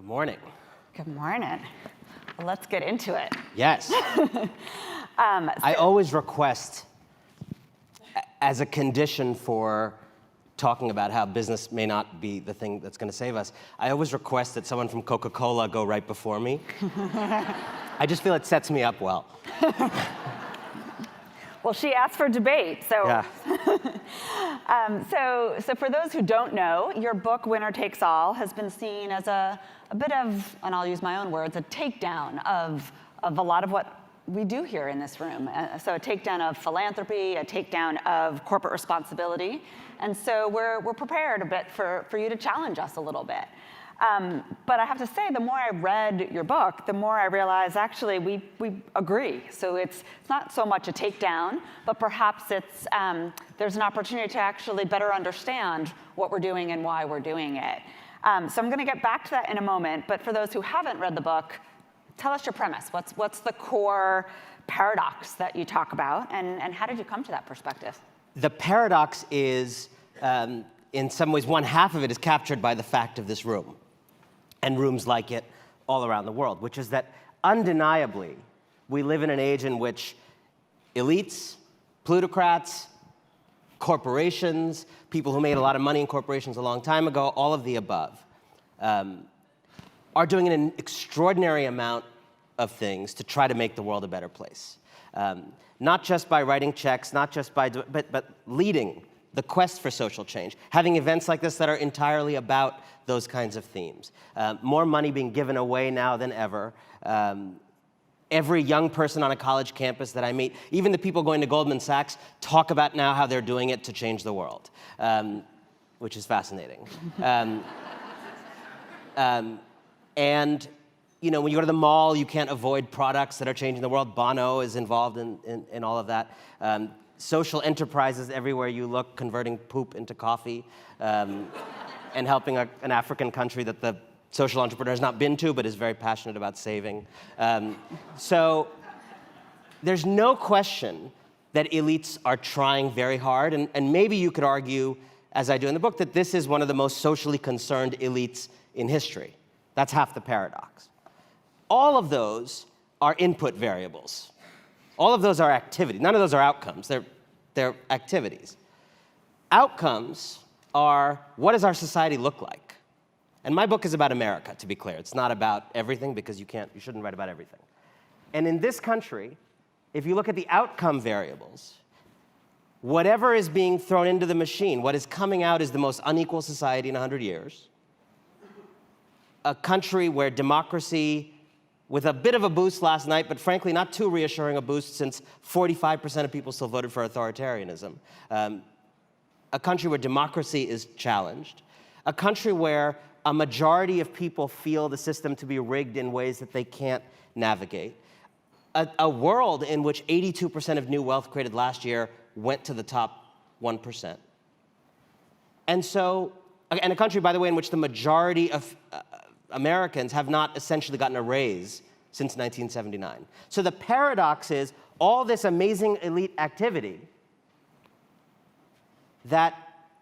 Good morning. Good morning. Well, let's get into it. Yes. I always request, as a condition for talking about how business may not be the thing that's going to save us, I always request that someone from Coca-Cola go right before me. I just feel it sets me up well. Well, she asked for debate, so. Yeah. So for those who don't know, your book, Winner Takes All, has been seen as a bit of, and I'll use my own words, a takedown of a lot of what we do here in this room. So a takedown of philanthropy, a takedown of corporate responsibility. And so we're prepared a bit for you to challenge us a little bit. But I have to say, the more I read your book, the more I realized actually we agree. So it's not so much a takedown, but perhaps it's there's an opportunity to actually better understand what we're doing and why we're doing it. So I'm going to get back to that in a moment. But for those who haven't read the book, tell us your premise. What's the core paradox that you talk about, and how did you come to that perspective? The paradox is, in some ways, one half of it is captured by the fact of this room, and rooms like it all around the world, which is that undeniably, we live in an age in which elites, plutocrats, corporations, people who made a lot of money in corporations a long time ago, all of the above, are doing an extraordinary amount of things to try to make the world a better place. Not just by writing checks, not just by, but leading the quest for social change, having events like this that are entirely about those kinds of themes. More money being given away now than ever. Every young person on a college campus that I meet, even the people going to Goldman Sachs, talk about now how they're doing it to change the world, which is fascinating. And you know, when you go to the mall, you can't avoid products that are changing the world. Bono is involved in all of that. Social enterprises everywhere you look, converting poop into coffee, and helping an African country that the social entrepreneur has not been to, but is very passionate about saving. So there's no question that elites are trying very hard, and maybe you could argue, as I do in the book, that this is one of the most socially concerned elites in history. That's half the paradox. All of those are input variables. All of those are activities. None of those are outcomes. They're activities. Outcomes are, what does our society look like? And my book is about America, to be clear. It's not about everything, because you shouldn't write about everything. And in this country, if you look at the outcome variables, whatever is being thrown into the machine, what is coming out is the most unequal society in 100 years. A country where democracy, with a bit of a boost last night, but frankly not too reassuring a boost since 45% of people still voted for authoritarianism. A country where democracy is challenged. A country where a majority of people feel the system to be rigged in ways that they can't navigate. A world in which 82% of new wealth created last year went to the top 1%. And a country, by the way, in which the majority of Americans have not essentially gotten a raise since 1979. So the paradox is all this amazing elite activity that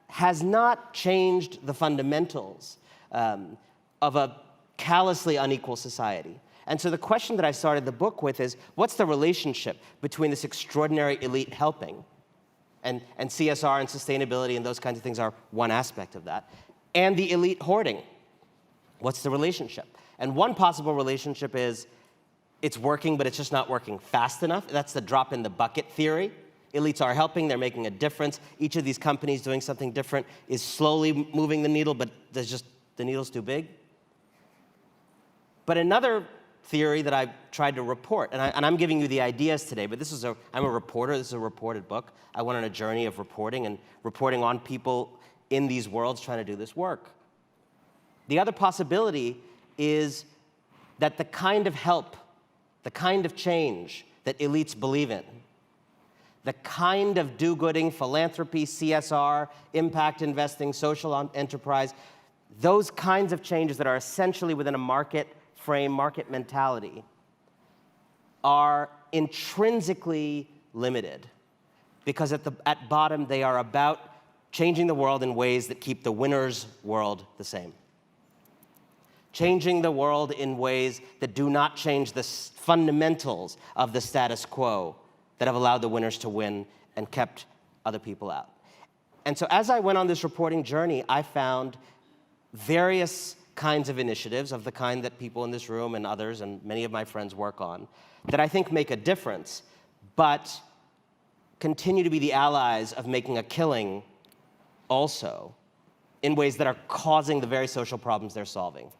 has not changed the fundamentals of a callously unequal society. And so the question that I started the book with is, what's the relationship between this extraordinary elite helping, and CSR and sustainability and those kinds of things are one aspect of that, and the elite hoarding? What's the relationship? And one possible relationship is it's working, but it's just not working fast enough. That's the drop in the bucket theory. Elites are helping, they're making a difference. Each of these companies doing something different is slowly moving the needle, but the needle's too big. But another theory that I've tried to report, and I'm giving you the ideas today, but I'm a reporter, this is a reported book. I went on a journey of reporting and reporting on people in these worlds trying to do this work. The other possibility is that the kind of help, the kind of change that elites believe in, the kind of do-gooding, philanthropy, CSR, impact investing, social enterprise, those kinds of changes that are essentially within a market frame, market mentality, are intrinsically limited, because at bottom they are about changing the world in ways that keep the winner's world the same. changing the world in ways that do not change the fundamentals of the status quo that have allowed the winners to win and kept other people out. And so as I went on this reporting journey, I found various kinds of initiatives of the kind that people in this room and others and many of my friends work on that I think make a difference, but continue to be the allies of making a killing also in ways that are causing the very social problems they're solving.